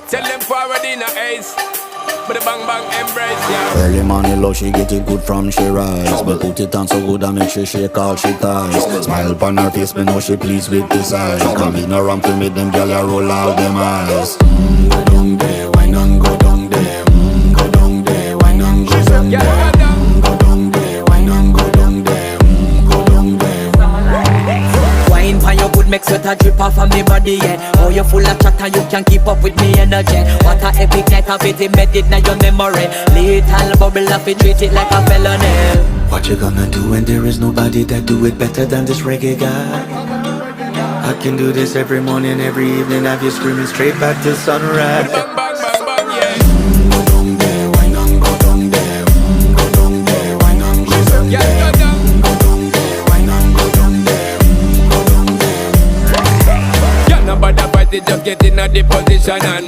Tell them forward in a ace. But the bang bang embrace, yeah. Early morning love, she get it good from she rise. But put it on so good and make she shake all she ties. Smile upon her face, me know she pleased with this eyes. Come in around to meet them gyal, ya roll out them eyes. Go down there, why not go down there? Go down there, why not go down there? Go down there, why not go down there? Go down there. Wine pan your good, make sweat a drip off of me body, yeah. Oh, you full of chatter, you can keep up with me energy. What a epic night of it, embedded in your memory. Little bubble of it, treat it like a felony. What you gonna do when there is nobody that do it better than this reggae guy? I can do this every morning, every evening, have you screaming straight back to sunrise. Bang bang bang bang, yeah. Go down there, why not go down there? Go down there, why not go down Yeah, there? go down. Go down there, why not go down there? Go down there. Yeah, nobody fight it, just get in a the position and